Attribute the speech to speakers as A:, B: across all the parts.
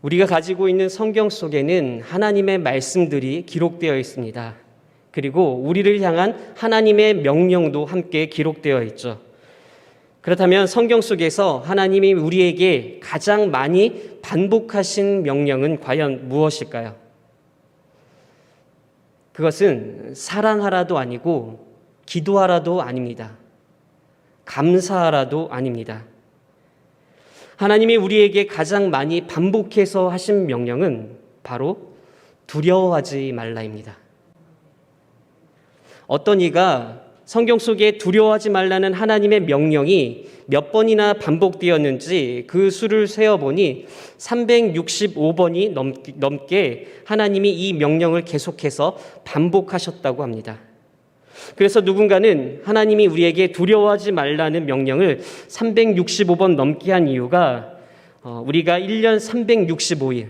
A: 우리가 가지고 있는 성경 속에는 하나님의 말씀들이 기록되어 있습니다. 그리고 우리를 향한 하나님의 명령도 함께 기록되어 있죠. 그렇다면 성경 속에서 하나님이 우리에게 가장 많이 반복하신 명령은 과연 무엇일까요? 그것은 사랑하라도 아니고 기도하라도 아닙니다. 감사하라도 아닙니다. 하나님이 우리에게 가장 많이 반복해서 하신 명령은 바로 두려워하지 말라입니다. 어떤 이가 성경 속에 두려워하지 말라는 하나님의 명령이 몇 번이나 반복되었는지 그 수를 세어보니 365번이 넘게 하나님이 이 명령을 계속해서 반복하셨다고 합니다. 그래서 누군가는 하나님이 우리에게 두려워하지 말라는 명령을 365번 넘게 한 이유가 우리가 1년 365일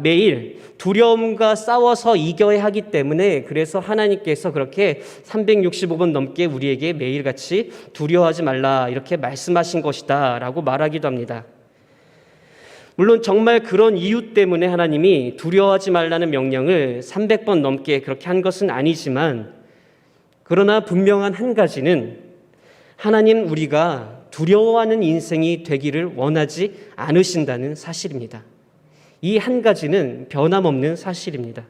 A: 매일 두려움과 싸워서 이겨야 하기 때문에 그래서 하나님께서 그렇게 365번 넘게 우리에게 매일같이 두려워하지 말라 이렇게 말씀하신 것이다 라고 말하기도 합니다. 물론 정말 그런 이유 때문에 하나님이 두려워하지 말라는 명령을 300번 넘게 그렇게 한 것은 아니지만 그러나 분명한 한 가지는 하나님 우리가 두려워하는 인생이 되기를 원하지 않으신다는 사실입니다. 이 한 가지는 변함없는 사실입니다.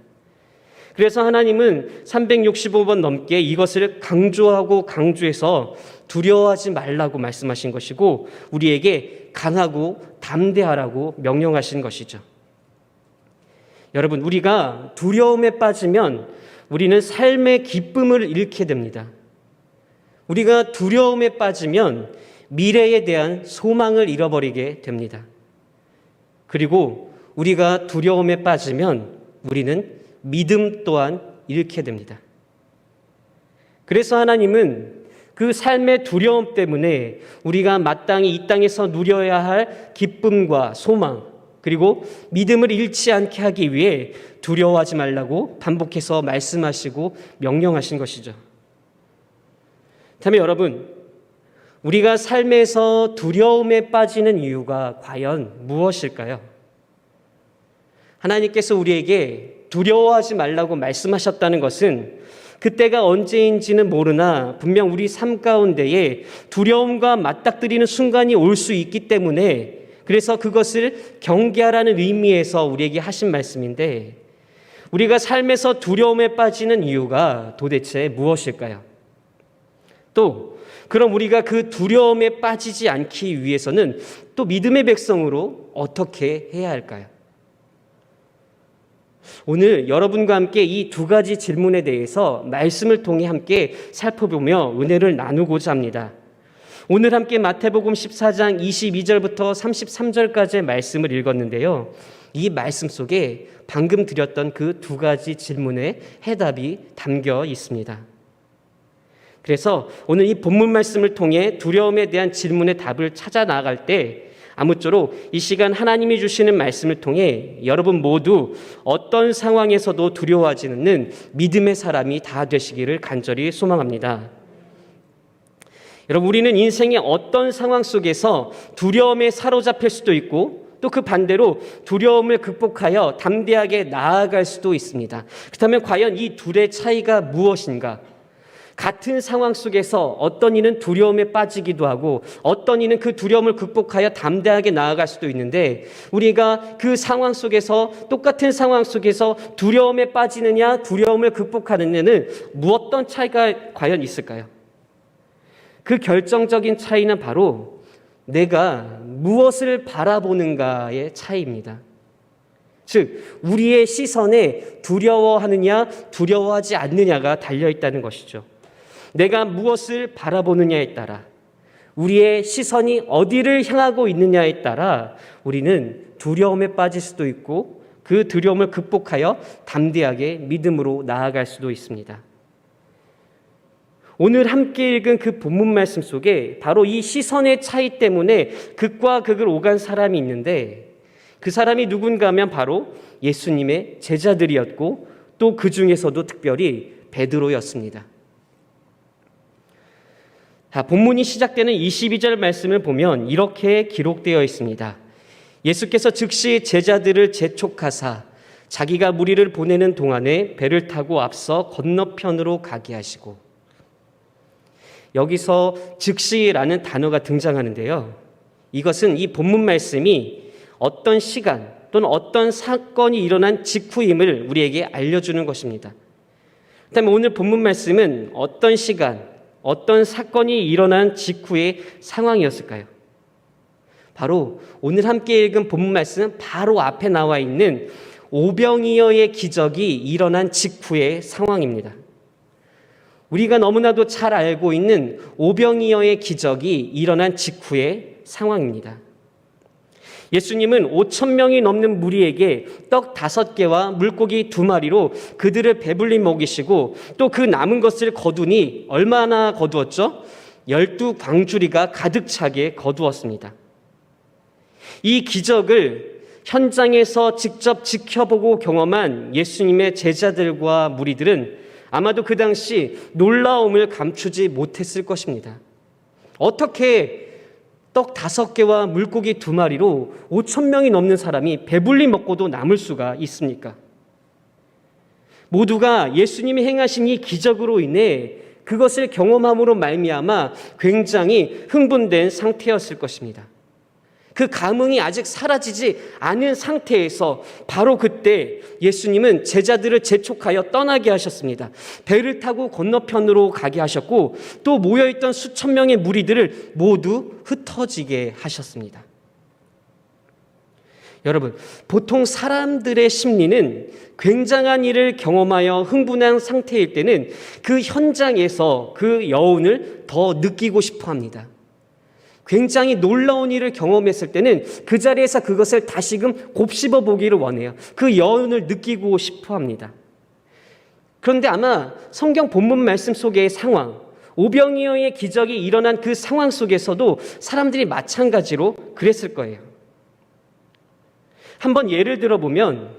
A: 그래서 하나님은 365번 넘게 이것을 강조해서 두려워하지 말라고 말씀하신 것이고 우리에게 강하고 담대하라고 명령하신 것이죠. 여러분, 우리가 두려움에 빠지면 우리는 삶의 기쁨을 잃게 됩니다. 우리가 두려움에 빠지면 미래에 대한 소망을 잃어버리게 됩니다. 그리고 우리가 두려움에 빠지면 우리는 믿음 또한 잃게 됩니다. 그래서 하나님은 그 삶의 두려움 때문에 우리가 마땅히 이 땅에서 누려야 할 기쁨과 소망 그리고 믿음을 잃지 않게 하기 위해 두려워하지 말라고 반복해서 말씀하시고 명령하신 것이죠. 그렇다면 여러분, 우리가 삶에서 두려움에 빠지는 이유가 과연 무엇일까요? 하나님께서 우리에게 두려워하지 말라고 말씀하셨다는 것은 그때가 언제인지는 모르나 분명 우리 삶 가운데에 두려움과 맞닥뜨리는 순간이 올 수 있기 때문에 그래서 그것을 경계하라는 의미에서 우리에게 하신 말씀인데 우리가 삶에서 두려움에 빠지는 이유가 도대체 무엇일까요? 또 그럼 우리가 그 두려움에 빠지지 않기 위해서는 또 믿음의 백성으로 어떻게 해야 할까요? 오늘 여러분과 함께 이 두 가지 질문에 대해서 말씀을 통해 함께 살펴보며 은혜를 나누고자 합니다. 오늘 함께 마태복음 14장 22절부터 33절까지의 말씀을 읽었는데요. 이 말씀 속에 방금 드렸던 그 두 가지 질문의 해답이 담겨 있습니다. 그래서 오늘 이 본문 말씀을 통해 두려움에 대한 질문의 답을 찾아 나아갈 때 아무쪼록 이 시간 하나님이 주시는 말씀을 통해 여러분 모두 어떤 상황에서도 두려워하지 않는 믿음의 사람이 다 되시기를 간절히 소망합니다. 여러분, 우리는 인생의 어떤 상황 속에서 두려움에 사로잡힐 수도 있고 또 그 반대로 두려움을 극복하여 담대하게 나아갈 수도 있습니다. 그렇다면 과연 이 둘의 차이가 무엇인가? 같은 상황 속에서 어떤 이는 두려움에 빠지기도 하고 어떤 이는 그 두려움을 극복하여 담대하게 나아갈 수도 있는데 우리가 그 상황 속에서 똑같은 상황 속에서 두려움에 빠지느냐 두려움을 극복하느냐는 어떤 차이가 과연 있을까요? 그 결정적인 차이는 바로 내가 무엇을 바라보는가의 차이입니다. 즉 우리의 시선에 두려워하느냐 두려워하지 않느냐가 달려있다는 것이죠. 내가 무엇을 바라보느냐에 따라 우리의 시선이 어디를 향하고 있느냐에 따라 우리는 두려움에 빠질 수도 있고 그 두려움을 극복하여 담대하게 믿음으로 나아갈 수도 있습니다. 오늘 함께 읽은 그 본문 말씀 속에 바로 이 시선의 차이 때문에 극과 극을 오간 사람이 있는데 그 사람이 누군가 하면 바로 예수님의 제자들이었고 또 그 중에서도 특별히 베드로였습니다. 본문이 시작되는 22절 말씀을 보면 이렇게 기록되어 있습니다. 예수께서 즉시 제자들을 재촉하사 자기가 무리를 보내는 동안에 배를 타고 앞서 건너편으로 가게 하시고, 여기서 즉시라는 단어가 등장하는데요. 이것은 이 본문 말씀이 어떤 시간 또는 어떤 사건이 일어난 직후임을 우리에게 알려주는 것입니다. 그렇다면 오늘 본문 말씀은 어떤 시간, 어떤 사건이 일어난 직후의 상황이었을까요? 바로 오늘 함께 읽은 본문 말씀은 바로 앞에 나와 있는 오병이어의 기적이 일어난 직후의 상황입니다. 우리가 너무나도 잘 알고 있는 오병이어의 기적이 일어난 직후의 상황입니다. 예수님은 5,000명이 넘는 무리에게 떡 5개와 물고기 2마리로 그들을 배불리 먹이시고, 또 그 남은 것을 거두니 얼마나 거두었죠? 12광주리가 가득 차게 거두었습니다. 이 기적을 현장에서 직접 지켜보고 경험한 예수님의 제자들과 무리들은 아마도 그 당시 놀라움을 감추지 못했을 것입니다. 어떻게 떡 5개와 물고기 2마리로 5,000명이 넘는 사람이 배불리 먹고도 남을 수가 있습니까? 모두가 예수님이 행하신 이 기적으로 인해 그것을 경험함으로 말미암아 굉장히 흥분된 상태였을 것입니다. 그 감흥이 아직 사라지지 않은 상태에서 바로 그때 예수님은 제자들을 재촉하여 떠나게 하셨습니다. 배를 타고 건너편으로 가게 하셨고, 또 모여있던 수천 명의 무리들을 모두 흩어지게 하셨습니다. 여러분, 보통 사람들의 심리는 굉장한 일을 경험하여 흥분한 상태일 때는 그 현장에서 그 여운을 더 느끼고 싶어 합니다. 굉장히 놀라운 일을 경험했을 때는 그 자리에서 그것을 다시금 곱씹어 보기를 원해요. 그 여운을 느끼고 싶어 합니다. 그런데 아마 성경 본문 말씀 속의 상황, 오병이어의 기적이 일어난 그 상황 속에서도 사람들이 마찬가지로 그랬을 거예요. 한번 예를 들어보면,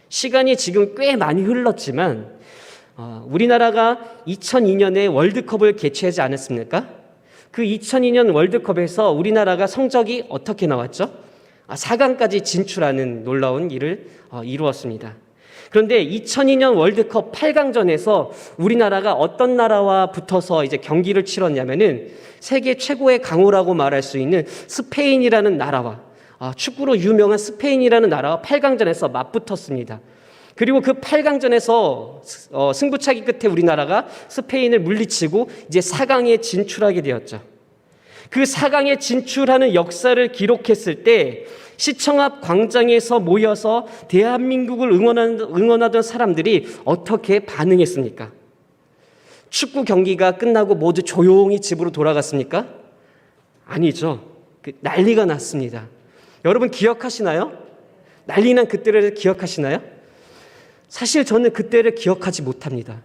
A: 시간이 지금 꽤 많이 흘렀지만 우리나라가 2002년에 월드컵을 개최하지 않았습니까? 그 2002년 월드컵에서 우리나라가 성적이 어떻게 나왔죠? 4강까지 진출하는 놀라운 일을 이루었습니다. 그런데 2002년 월드컵 8강전에서 우리나라가 어떤 나라와 붙어서 이제 경기를 치렀냐면은 세계 최고의 강호라고 말할 수 있는 스페인이라는 나라와, 축구로 유명한 스페인이라는 나라와 8강전에서 맞붙었습니다. 그리고 그 8강전에서 승부차기 끝에 우리나라가 스페인을 물리치고 이제 4강에 진출하게 되었죠. 그 4강에 진출하는 역사를 기록했을 때 시청 앞 광장에서 모여서 대한민국을 응원하던 사람들이 어떻게 반응했습니까? 축구 경기가 끝나고 모두 조용히 집으로 돌아갔습니까? 아니죠. 난리가 났습니다. 여러분 기억하시나요? 난리 난 그때를 기억하시나요? 사실 저는 그때를 기억하지 못합니다.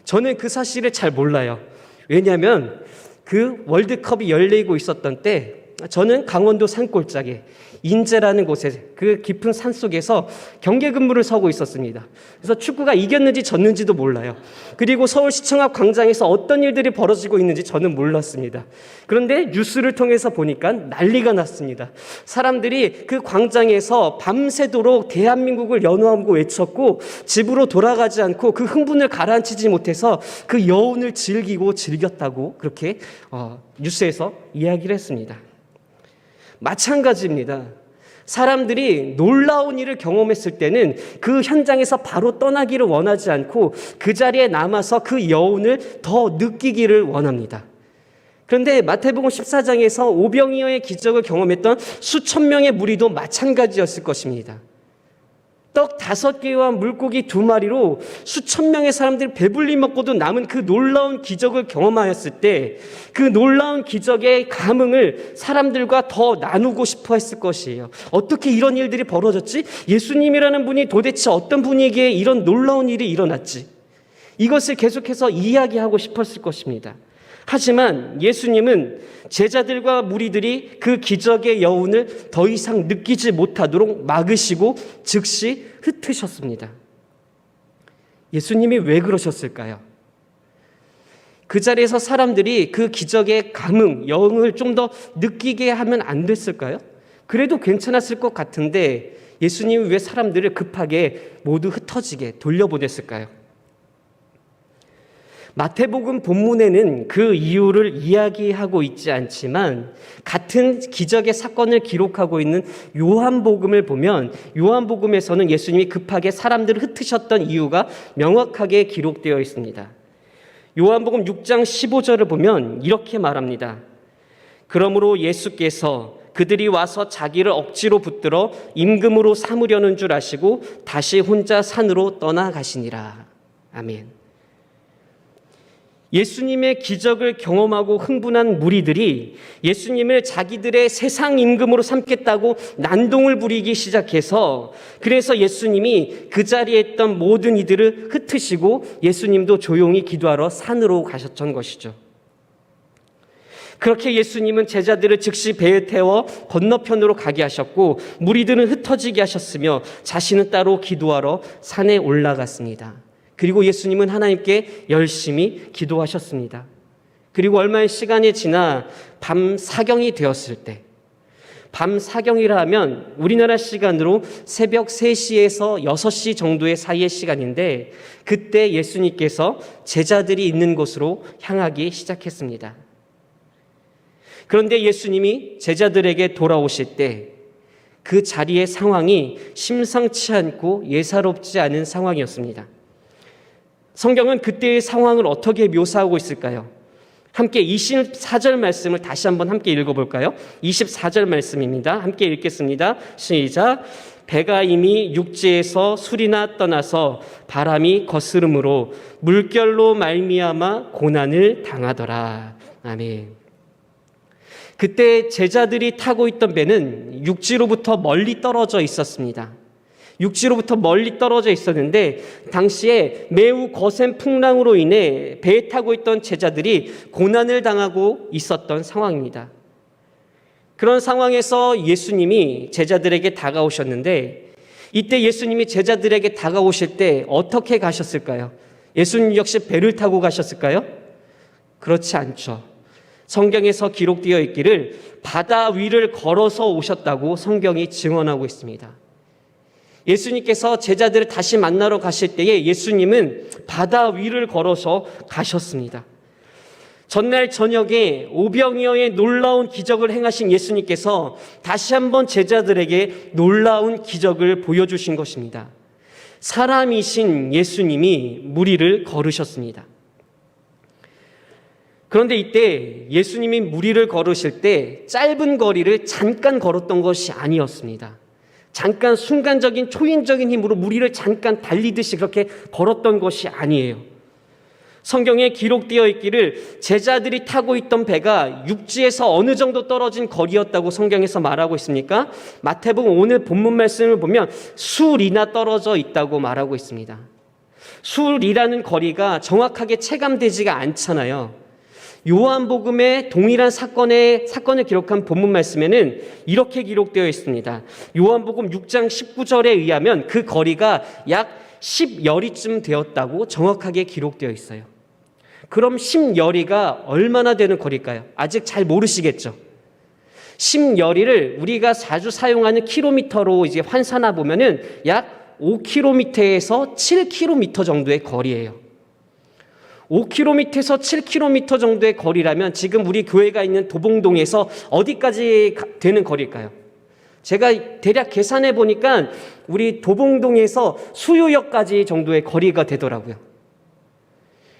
A: 저는 그 사실을 잘 몰라요. 왜냐하면 그 월드컵이 열리고 있었던 때 저는 강원도 산골짜기 인제라는 곳에 그 깊은 산속에서 경계 근무를 서고 있었습니다. 그래서 축구가 이겼는지 졌는지도 몰라요. 그리고 서울시청 앞 광장에서 어떤 일들이 벌어지고 있는지 저는 몰랐습니다. 그런데 뉴스를 통해서 보니까 난리가 났습니다. 사람들이 그 광장에서 밤새도록 대한민국을 연호하고 외쳤고, 집으로 돌아가지 않고 그 흥분을 가라앉히지 못해서 그 여운을 즐겼다고 그렇게 뉴스에서 이야기를 했습니다. 마찬가지입니다. 사람들이 놀라운 일을 경험했을 때는 그 현장에서 바로 떠나기를 원하지 않고 그 자리에 남아서 그 여운을 더 느끼기를 원합니다. 그런데 마태복음 14장에서 오병이어의 기적을 경험했던 수천 명의 무리도 마찬가지였을 것입니다. 떡 5개와 물고기 2마리로 수천 명의 사람들이 배불리 먹고도 남은 그 놀라운 기적을 경험하였을 때 그 놀라운 기적의 감흥을 사람들과 더 나누고 싶어 했을 것이에요. 어떻게 이런 일들이 벌어졌지? 예수님이라는 분이 도대체 어떤 분에게 이런 놀라운 일이 일어났지? 이것을 계속해서 이야기하고 싶었을 것입니다. 하지만 예수님은 제자들과 무리들이 그 기적의 여운을 더 이상 느끼지 못하도록 막으시고 즉시 흩으셨습니다. 예수님이 왜 그러셨을까요? 그 자리에서 사람들이 그 기적의 감흥, 여운을 좀 더 느끼게 하면 안 됐을까요? 그래도 괜찮았을 것 같은데 예수님이 왜 사람들을 급하게 모두 흩어지게 돌려보냈을까요? 마태복음 본문에는 그 이유를 이야기하고 있지 않지만 같은 기적의 사건을 기록하고 있는 요한복음을 보면 요한복음에서는 예수님이 급하게 사람들을 흩으셨던 이유가 명확하게 기록되어 있습니다. 요한복음 6장 15절을 보면 이렇게 말합니다. 그러므로 예수께서 그들이 와서 자기를 억지로 붙들어 임금으로 삼으려는 줄 아시고 다시 혼자 산으로 떠나가시니라. 아멘. 예수님의 기적을 경험하고 흥분한 무리들이 예수님을 자기들의 세상 임금으로 삼겠다고 난동을 부리기 시작해서 그래서 예수님이 그 자리에 있던 모든 이들을 흩으시고 예수님도 조용히 기도하러 산으로 가셨던 것이죠. 그렇게 예수님은 제자들을 즉시 배에 태워 건너편으로 가게 하셨고 무리들은 흩어지게 하셨으며 자신은 따로 기도하러 산에 올라갔습니다. 그리고 예수님은 하나님께 열심히 기도하셨습니다. 그리고 얼마의 시간이 지나 밤 사경이 되었을 때, 밤 사경이라 하면 우리나라 시간으로 새벽 3시에서 6시 정도의 사이의 시간인데 그때 예수님께서 제자들이 있는 곳으로 향하기 시작했습니다. 그런데 예수님이 제자들에게 돌아오실 때 그 자리의 상황이 심상치 않고 예사롭지 않은 상황이었습니다. 성경은 그때의 상황을 어떻게 묘사하고 있을까요? 함께 24절 말씀을 다시 한번 함께 읽어볼까요? 24절 말씀입니다. 함께 읽겠습니다. 시작. 배가 이미 육지에서 술이나 떠나서 바람이 거스름으로 물결로 말미암아 고난을 당하더라. 아멘. 그때 제자들이 타고 있던 배는 육지로부터 멀리 떨어져 있었습니다. 육지로부터 멀리 떨어져 있었는데 당시에 매우 거센 풍랑으로 인해 배에 타고 있던 제자들이 고난을 당하고 있었던 상황입니다. 그런 상황에서 예수님이 제자들에게 다가오셨는데 이때 예수님이 제자들에게 다가오실 때 어떻게 가셨을까요? 예수님 역시 배를 타고 가셨을까요? 그렇지 않죠. 성경에서 기록되어 있기를 바다 위를 걸어서 오셨다고 성경이 증언하고 있습니다. 예수님께서 제자들을 다시 만나러 가실 때에 예수님은 바다 위를 걸어서 가셨습니다. 전날 저녁에 오병이어의 놀라운 기적을 행하신 예수님께서 다시 한번 제자들에게 놀라운 기적을 보여주신 것입니다. 사람이신 예수님이 무리를 걸으셨습니다. 그런데 이때 예수님이 무리를 걸으실 때 짧은 거리를 잠깐 걸었던 것이 아니었습니다. 잠깐 순간적인 초인적인 힘으로 무리를 잠깐 달리듯이 그렇게 걸었던 것이 아니에요. 성경에 기록되어 있기를 제자들이 타고 있던 배가 육지에서 어느 정도 떨어진 거리였다고 성경에서 말하고 있습니까? 마태복음 오늘 본문 말씀을 보면 수리나 떨어져 있다고 말하고 있습니다. 수리라는 거리가 정확하게 체감되지가 않잖아요. 요한복음의 동일한 사건을 기록한 본문 말씀에는 이렇게 기록되어 있습니다. 요한복음 6장 19절에 의하면 그 거리가 약 10여리쯤 되었다고 정확하게 기록되어 있어요. 그럼 10여리가 얼마나 되는 거리일까요? 아직 잘 모르시겠죠? 10여리를 우리가 자주 사용하는 킬로미터로 이제 환산해 보면은 약 5km에서 7km 정도의 거리예요. 5km에서 7km 정도의 거리라면 지금 우리 교회가 있는 도봉동에서 어디까지 되는 거리일까요? 제가 대략 계산해 보니까 우리 도봉동에서 수유역까지 정도의 거리가 되더라고요.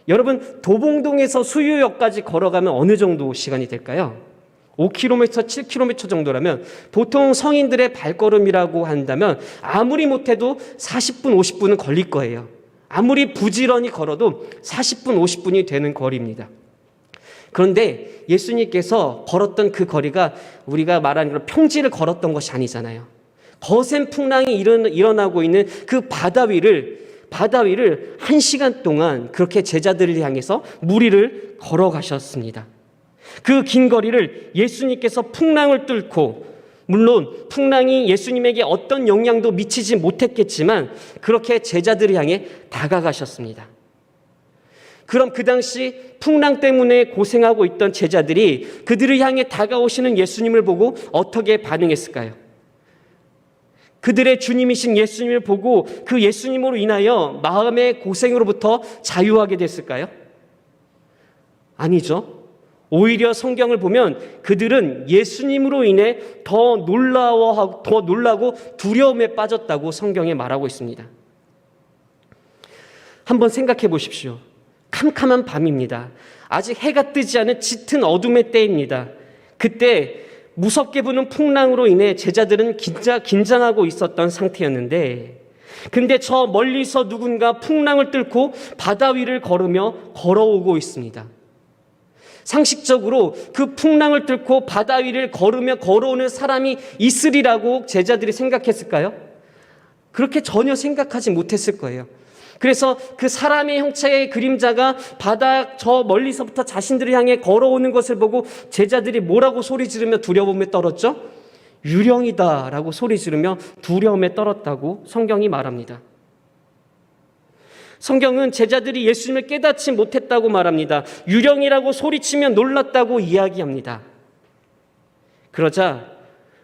A: 여러분, 도봉동에서 수유역까지 걸어가면 어느 정도 시간이 될까요? 5km, 7km 정도라면 보통 성인들의 발걸음이라고 한다면 아무리 못해도 40분, 50분은 걸릴 거예요. 아무리 부지런히 걸어도 40분, 50분이 되는 거리입니다. 그런데 예수님께서 걸었던 그 거리가 우리가 말하는 그런 평지를 걸었던 것이 아니잖아요. 거센 풍랑이 일어나고 있는 그 바다 위를 1시간 동안 그렇게 제자들을 향해서 무리를 걸어가셨습니다. 그 긴 거리를 예수님께서 풍랑을 뚫고, 물론 풍랑이 예수님에게 어떤 영향도 미치지 못했겠지만 그렇게 제자들을 향해 다가가셨습니다. 그럼 그 당시 풍랑 때문에 고생하고 있던 제자들이 그들을 향해 다가오시는 예수님을 보고 어떻게 반응했을까요? 그들의 주님이신 예수님을 보고 그 예수님으로 인하여 마음의 고생으로부터 자유하게 됐을까요? 아니죠. 오히려 성경을 보면 그들은 예수님으로 인해 더 놀라고 두려움에 빠졌다고 성경에 말하고 있습니다. 한번 생각해 보십시오. 캄캄한 밤입니다. 아직 해가 뜨지 않은 짙은 어둠의 때입니다. 그때 무섭게 부는 풍랑으로 인해 제자들은 긴장하고 있었던 상태였는데, 근데 저 멀리서 누군가 풍랑을 뚫고 바다 위를 걸어오고 있습니다. 상식적으로 그 풍랑을 뚫고 바다 위를 걸어오는 사람이 있으리라고 제자들이 생각했을까요? 그렇게 전혀 생각하지 못했을 거예요. 그래서 그 사람의 형체의 그림자가 바다 저 멀리서부터 자신들을 향해 걸어오는 것을 보고 제자들이 뭐라고 소리 지르며 두려움에 떨었죠? 유령이다 라고 소리 지르며 두려움에 떨었다고 성경이 말합니다. 성경은 제자들이 예수님을 깨닫지 못했다고 말합니다. 유령이라고 소리치며 놀랐다고 이야기합니다. 그러자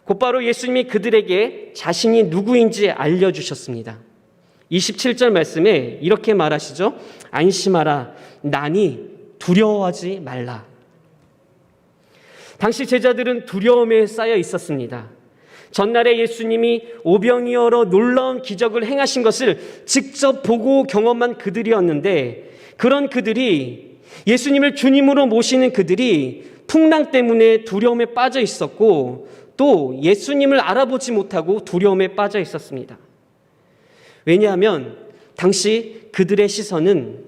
A: 곧바로 예수님이 그들에게 자신이 누구인지 알려주셨습니다. 27절 말씀에 이렇게 말하시죠. 안심하라, 나니 두려워하지 말라. 당시 제자들은 두려움에 쌓여 있었습니다. 전날에 예수님이 오병이어로 놀라운 기적을 행하신 것을 직접 보고 경험한 그들이었는데, 그런 그들이, 예수님을 주님으로 모시는 그들이 풍랑 때문에 두려움에 빠져 있었고 또 예수님을 알아보지 못하고 두려움에 빠져 있었습니다. 왜냐하면 당시 그들의 시선은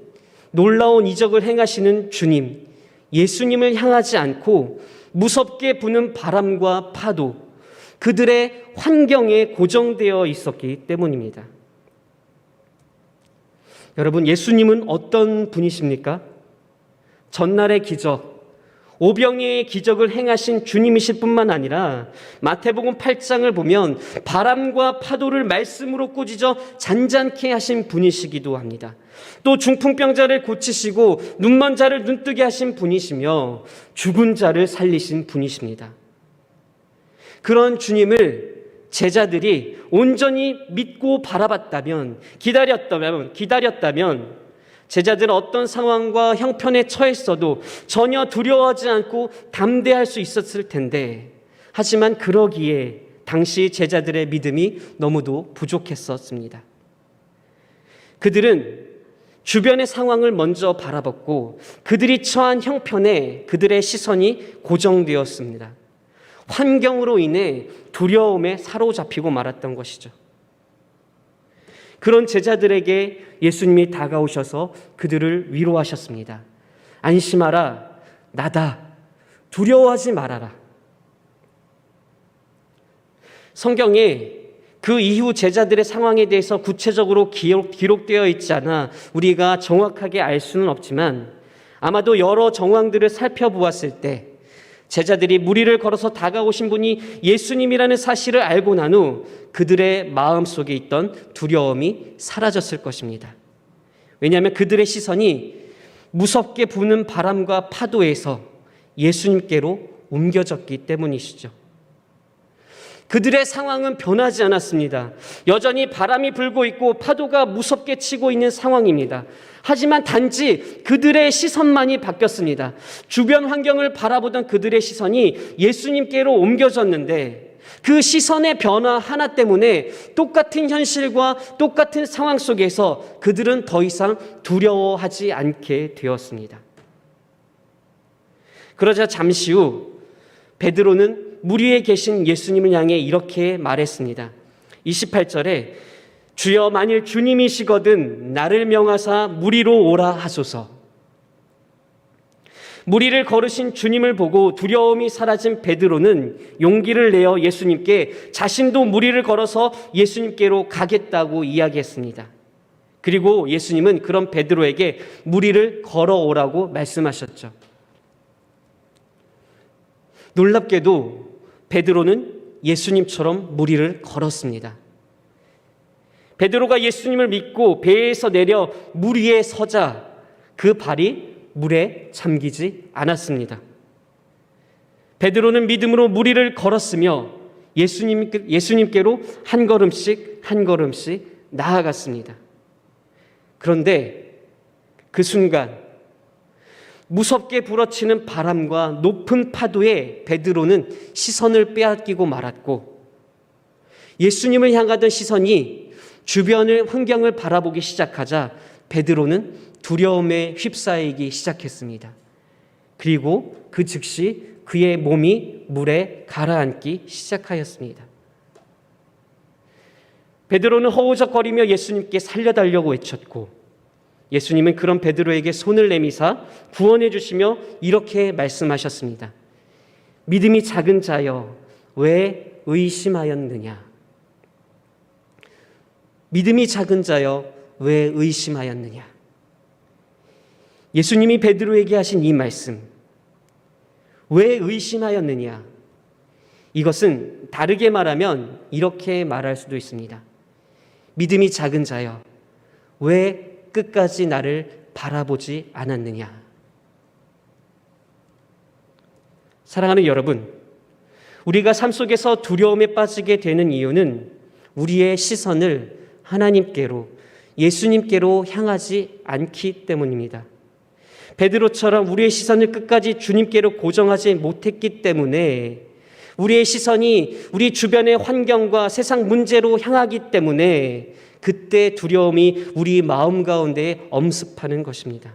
A: 놀라운 이적을 행하시는 주님, 예수님을 향하지 않고 무섭게 부는 바람과 파도, 그들의 환경에 고정되어 있었기 때문입니다. 여러분, 예수님은 어떤 분이십니까? 전날의 기적, 오병이어의 기적을 행하신 주님이실 뿐만 아니라 마태복음 8장을 보면 바람과 파도를 말씀으로 꾸짖어 잔잔케 하신 분이시기도 합니다. 또 중풍병자를 고치시고 눈먼 자를 눈뜨게 하신 분이시며 죽은 자를 살리신 분이십니다. 그런 주님을 제자들이 온전히 믿고 바라봤다면, 기다렸다면 제자들은 어떤 상황과 형편에 처했어도 전혀 두려워하지 않고 담대할 수 있었을 텐데, 하지만 그러기에 당시 제자들의 믿음이 너무도 부족했었습니다. 그들은 주변의 상황을 먼저 바라봤고 그들이 처한 형편에 그들의 시선이 고정되었습니다. 환경으로 인해 두려움에 사로잡히고 말았던 것이죠. 그런 제자들에게 예수님이 다가오셔서 그들을 위로하셨습니다. 안심하라, 나다. 두려워하지 말아라. 성경에 그 이후 제자들의 상황에 대해서 구체적으로 기록되어 있지 않아 우리가 정확하게 알 수는 없지만, 아마도 여러 정황들을 살펴보았을 때 제자들이 무리를 걸어서 다가오신 분이 예수님이라는 사실을 알고 난 후 그들의 마음속에 있던 두려움이 사라졌을 것입니다. 왜냐하면 그들의 시선이 무섭게 부는 바람과 파도에서 예수님께로 옮겨졌기 때문이시죠. 그들의 상황은 변하지 않았습니다. 여전히 바람이 불고 있고 파도가 무섭게 치고 있는 상황입니다. 하지만 단지 그들의 시선만이 바뀌었습니다. 주변 환경을 바라보던 그들의 시선이 예수님께로 옮겨졌는데, 그 시선의 변화 하나 때문에 똑같은 현실과 똑같은 상황 속에서 그들은 더 이상 두려워하지 않게 되었습니다. 그러자 잠시 후 베드로는 무리에 계신 예수님을 향해 이렇게 말했습니다. 28절에 주여, 만일 주님이시거든 나를 명하사 무리로 오라 하소서. 무리를 걸으신 주님을 보고 두려움이 사라진 베드로는 용기를 내어 예수님께 자신도 무리를 걸어서 예수님께로 가겠다고 이야기했습니다. 그리고 예수님은 그런 베드로에게 무리를 걸어오라고 말씀하셨죠. 놀랍게도 베드로는 예수님처럼 무리를 걸었습니다. 베드로가 예수님을 믿고 배에서 내려 물 위에 서자 그 발이 물에 잠기지 않았습니다. 베드로는 믿음으로 무리를 걸었으며 예수님께로 한 걸음씩 한 걸음씩 나아갔습니다. 그런데 그 순간 무섭게 불어치는 바람과 높은 파도에 베드로는 시선을 빼앗기고 말았고, 예수님을 향하던 시선이 주변의 환경을 바라보기 시작하자 베드로는 두려움에 휩싸이기 시작했습니다. 그리고 그 즉시 그의 몸이 물에 가라앉기 시작하였습니다. 베드로는 허우적거리며 예수님께 살려달라고 외쳤고, 예수님은 그런 베드로에게 손을 내미사 구원해 주시며 이렇게 말씀하셨습니다. 믿음이 작은 자여, 왜 의심하였느냐? 믿음이 작은 자여, 왜 의심하였느냐? 예수님이 베드로에게 하신 이 말씀, 왜 의심하였느냐? 이것은 다르게 말하면 이렇게 말할 수도 있습니다. 믿음이 작은 자여, 왜 끝까지 나를 바라보지 않았느냐? 사랑하는 여러분, 우리가 삶 속에서 두려움에 빠지게 되는 이유는 우리의 시선을 하나님께로, 예수님께로 향하지 않기 때문입니다. 베드로처럼 우리의 시선을 끝까지 주님께로 고정하지 못했기 때문에, 우리의 시선이 우리 주변의 환경과 세상 문제로 향하기 때문에 그때 두려움이 우리 마음 가운데 엄습하는 것입니다.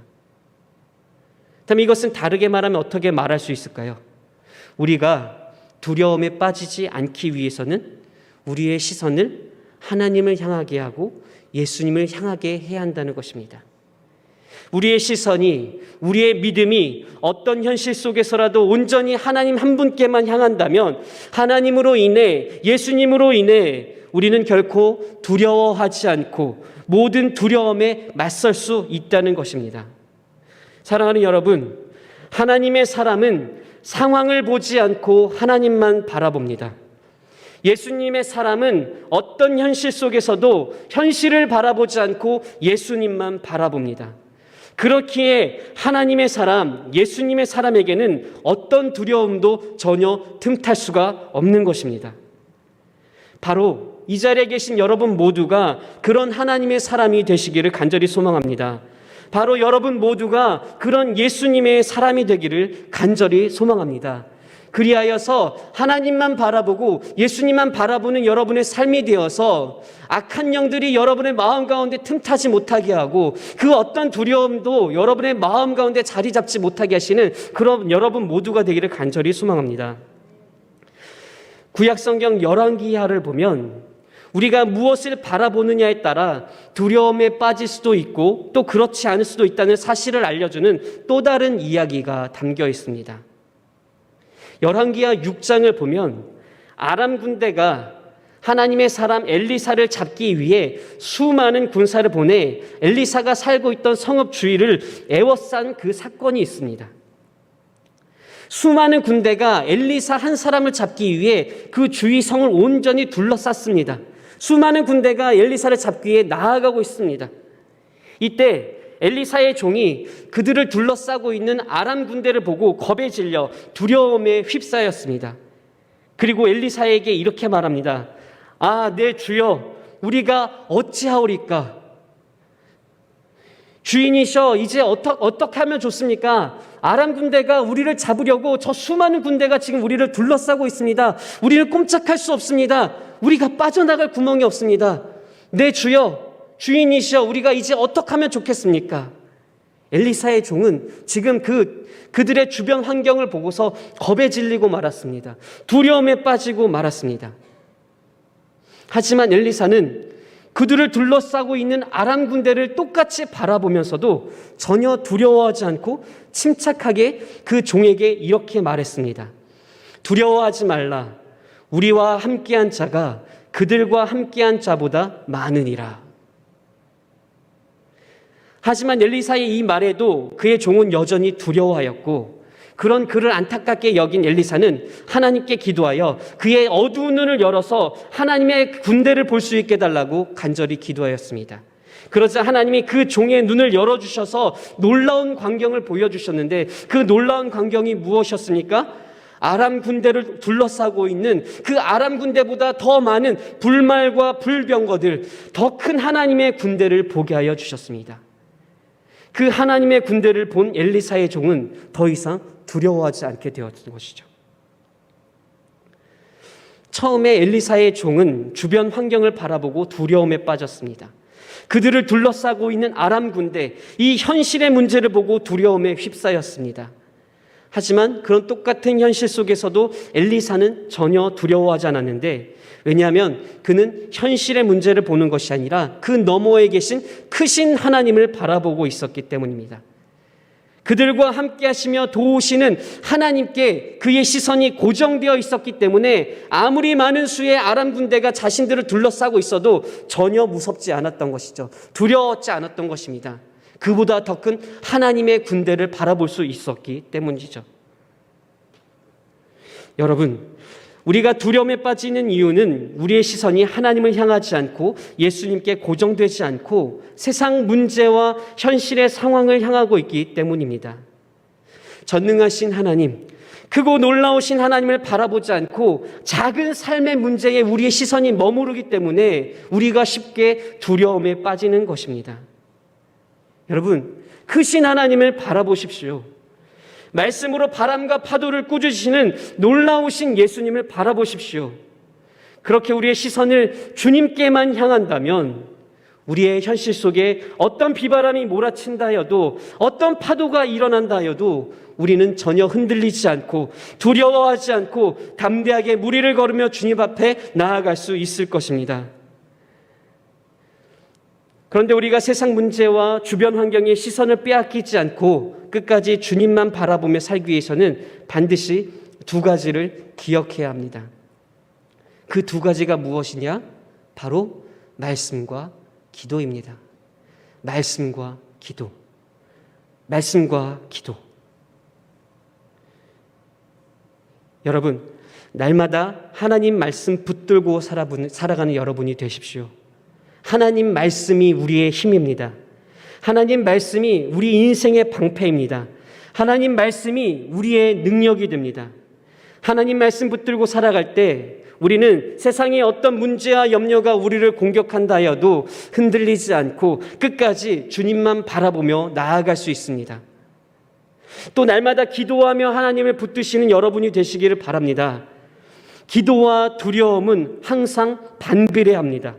A: 그렇다면 이것은 다르게 말하면 어떻게 말할 수 있을까요? 우리가 두려움에 빠지지 않기 위해서는 우리의 시선을 하나님을 향하게 하고 예수님을 향하게 해야 한다는 것입니다. 우리의 시선이, 우리의 믿음이 어떤 현실 속에서라도 온전히 하나님 한 분께만 향한다면, 하나님으로 인해, 예수님으로 인해 우리는 결코 두려워하지 않고 모든 두려움에 맞설 수 있다는 것입니다. 사랑하는 여러분, 하나님의 사람은 상황을 보지 않고 하나님만 바라봅니다. 예수님의 사람은 어떤 현실 속에서도 현실을 바라보지 않고 예수님만 바라봅니다. 그렇기에 하나님의 사람, 예수님의 사람에게는 어떤 두려움도 전혀 틈탈 수가 없는 것입니다. 바로 이 자리에 계신 여러분 모두가 그런 하나님의 사람이 되시기를 간절히 소망합니다. 바로 여러분 모두가 그런 예수님의 사람이 되기를 간절히 소망합니다. 그리하여서 하나님만 바라보고 예수님만 바라보는 여러분의 삶이 되어서 악한 영들이 여러분의 마음 가운데 틈타지 못하게 하고 그 어떤 두려움도 여러분의 마음 가운데 자리 잡지 못하게 하시는 그런 여러분 모두가 되기를 간절히 소망합니다. 구약성경 열왕기하를 보면 우리가 무엇을 바라보느냐에 따라 두려움에 빠질 수도 있고 또 그렇지 않을 수도 있다는 사실을 알려주는 또 다른 이야기가 담겨 있습니다. 열왕기하 6장을 보면 아람 군대가 하나님의 사람 엘리사를 잡기 위해 수많은 군사를 보내 엘리사가 살고 있던 성읍 주위를 에워싼 그 사건이 있습니다. 수많은 군대가 엘리사 한 사람을 잡기 위해 그 주위 성을 온전히 둘러쌌습니다. 수많은 군대가 엘리사를 잡기 위해 나아가고 있습니다. 이때 엘리사의 종이 그들을 둘러싸고 있는 아람 군대를 보고 겁에 질려 두려움에 휩싸였습니다. 그리고 엘리사에게 이렇게 말합니다. 아, 내 주여, 우리가 어찌하오리까? 주인이셔, 이제 어떻게 하면 좋습니까? 아람 군대가 우리를 잡으려고 저 수많은 군대가 지금 우리를 둘러싸고 있습니다. 우리는 꼼짝할 수 없습니다. 우리가 빠져나갈 구멍이 없습니다. 내 주여, 주인이시여, 우리가 이제 어떻게 하면 좋겠습니까? 엘리사의 종은 지금 그들의 주변 환경을 보고서 겁에 질리고 말았습니다. 두려움에 빠지고 말았습니다. 하지만 엘리사는 그들을 둘러싸고 있는 아람 군대를 똑같이 바라보면서도 전혀 두려워하지 않고 침착하게 그 종에게 이렇게 말했습니다. 두려워하지 말라. 우리와 함께한 자가 그들과 함께한 자보다 많으니라. 하지만 엘리사의 이 말에도 그의 종은 여전히 두려워하였고, 그런 그를 안타깝게 여긴 엘리사는 하나님께 기도하여 그의 어두운 눈을 열어서 하나님의 군대를 볼 수 있게 해달라고 간절히 기도하였습니다. 그러자 하나님이 그 종의 눈을 열어주셔서 놀라운 광경을 보여주셨는데, 그 놀라운 광경이 무엇이었습니까? 아람 군대를 둘러싸고 있는 그 아람 군대보다 더 많은 불말과 불병거들, 더 큰 하나님의 군대를 보게 하여 주셨습니다. 그 하나님의 군대를 본 엘리사의 종은 더 이상 두려워하지 않게 되었던 것이죠. 처음에 엘리사의 종은 주변 환경을 바라보고 두려움에 빠졌습니다. 그들을 둘러싸고 있는 아람 군대, 이 현실의 문제를 보고 두려움에 휩싸였습니다. 하지만 그런 똑같은 현실 속에서도 엘리사는 전혀 두려워하지 않았는데, 왜냐하면 그는 현실의 문제를 보는 것이 아니라 그 너머에 계신 크신 하나님을 바라보고 있었기 때문입니다. 그들과 함께 하시며 도우시는 하나님께 그의 시선이 고정되어 있었기 때문에 아무리 많은 수의 아람 군대가 자신들을 둘러싸고 있어도 전혀 무섭지 않았던 것이죠. 두려웠지 않았던 것입니다. 그보다 더 큰 하나님의 군대를 바라볼 수 있었기 때문이죠. 여러분, 우리가 두려움에 빠지는 이유는 우리의 시선이 하나님을 향하지 않고 예수님께 고정되지 않고 세상 문제와 현실의 상황을 향하고 있기 때문입니다. 전능하신 하나님, 크고 놀라우신 하나님을 바라보지 않고 작은 삶의 문제에 우리의 시선이 머무르기 때문에 우리가 쉽게 두려움에 빠지는 것입니다. 여러분, 크신 하나님을 바라보십시오. 말씀으로 바람과 파도를 꾸짖으시는 놀라우신 예수님을 바라보십시오. 그렇게 우리의 시선을 주님께만 향한다면 우리의 현실 속에 어떤 비바람이 몰아친다 하여도, 어떤 파도가 일어난다 하여도 우리는 전혀 흔들리지 않고 두려워하지 않고 담대하게 무리를 걸으며 주님 앞에 나아갈 수 있을 것입니다. 그런데 우리가 세상 문제와 주변 환경에 시선을 빼앗기지 않고 끝까지 주님만 바라보며 살기 위해서는 반드시 두 가지를 기억해야 합니다. 그 두 가지가 무엇이냐? 바로 말씀과 기도입니다. 말씀과 기도. 말씀과 기도. 여러분, 날마다 하나님 말씀 붙들고 살아가는 여러분이 되십시오. 하나님 말씀이 우리의 힘입니다. 하나님 말씀이 우리 인생의 방패입니다. 하나님 말씀이 우리의 능력이 됩니다. 하나님 말씀 붙들고 살아갈 때 우리는 세상의 어떤 문제와 염려가 우리를 공격한다 하여도 흔들리지 않고 끝까지 주님만 바라보며 나아갈 수 있습니다. 또 날마다 기도하며 하나님을 붙드시는 여러분이 되시기를 바랍니다. 기도와 두려움은 항상 반비례합니다.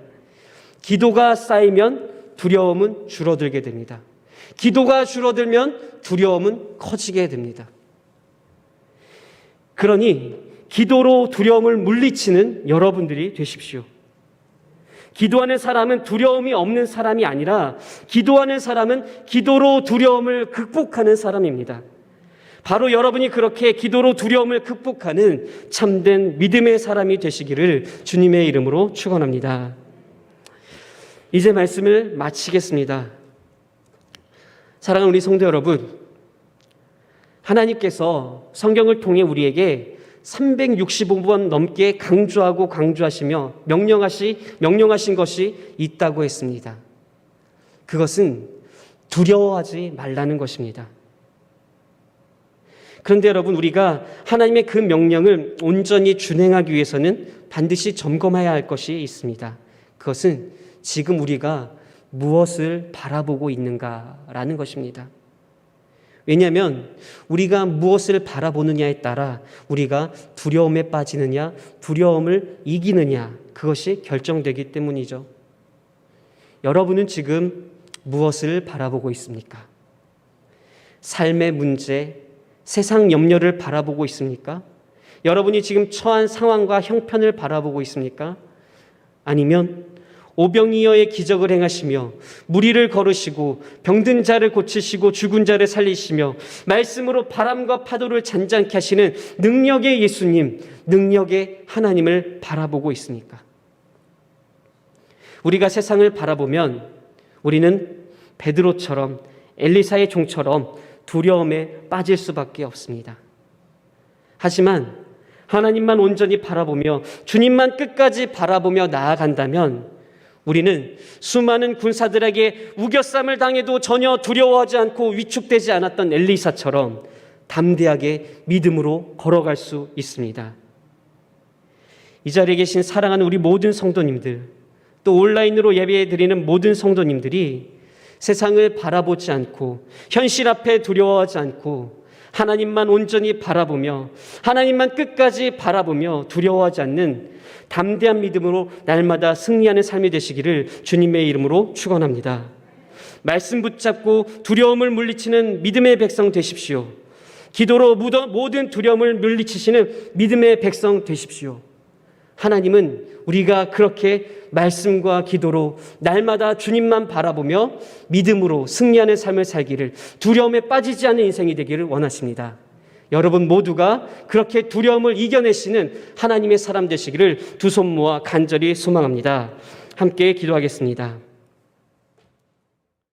A: 기도가 쌓이면 두려움은 줄어들게 됩니다. 기도가 줄어들면 두려움은 커지게 됩니다. 그러니 기도로 두려움을 물리치는 여러분들이 되십시오. 기도하는 사람은 두려움이 없는 사람이 아니라 기도하는 사람은 기도로 두려움을 극복하는 사람입니다. 바로 여러분이 그렇게 기도로 두려움을 극복하는 참된 믿음의 사람이 되시기를 주님의 이름으로 축원합니다. 이제 말씀을 마치겠습니다. 사랑하는 우리 성도 여러분, 하나님께서 성경을 통해 우리에게 365번 넘게 강조하시며 명령하신 것이 있다고 했습니다. 그것은 두려워하지 말라는 것입니다. 그런데 여러분, 우리가 하나님의 그 명령을 온전히 준행하기 위해서는 반드시 점검해야 할 것이 있습니다. 그것은 지금 우리가 무엇을 바라보고 있는가라는 것입니다. 왜냐하면 우리가 무엇을 바라보느냐에 따라 우리가 두려움에 빠지느냐, 두려움을 이기느냐, 그것이 결정되기 때문이죠. 여러분은 지금 무엇을 바라보고 있습니까? 삶의 문제, 세상 염려를 바라보고 있습니까? 여러분이 지금 처한 상황과 형편을 바라보고 있습니까? 아니면 오병이어의 기적을 행하시며 무리를 걸으시고 병든 자를 고치시고 죽은 자를 살리시며 말씀으로 바람과 파도를 잔잔케 하시는 능력의 예수님, 능력의 하나님을 바라보고 있습니까? 우리가 세상을 바라보면 우리는 베드로처럼, 엘리사의 종처럼 두려움에 빠질 수밖에 없습니다. 하지만 하나님만 온전히 바라보며 주님만 끝까지 바라보며 나아간다면 우리는 수많은 군사들에게 우겨쌈을 당해도 전혀 두려워하지 않고 위축되지 않았던 엘리사처럼 담대하게 믿음으로 걸어갈 수 있습니다. 이 자리에 계신 사랑하는 우리 모든 성도님들, 또 온라인으로 예배드리는 모든 성도님들이 세상을 바라보지 않고 현실 앞에 두려워하지 않고 하나님만 온전히 바라보며 하나님만 끝까지 바라보며 두려워하지 않는 담대한 믿음으로 날마다 승리하는 삶이 되시기를 주님의 이름으로 축원합니다. 말씀 붙잡고 두려움을 물리치는 믿음의 백성 되십시오. 기도로 모든 두려움을 물리치시는 믿음의 백성 되십시오. 하나님은 우리가 그렇게 말씀과 기도로 날마다 주님만 바라보며 믿음으로 승리하는 삶을 살기를, 두려움에 빠지지 않는 인생이 되기를 원하십니다. 여러분 모두가 그렇게 두려움을 이겨내시는 하나님의 사람 되시기를 두 손 모아 간절히 소망합니다. 함께 기도하겠습니다.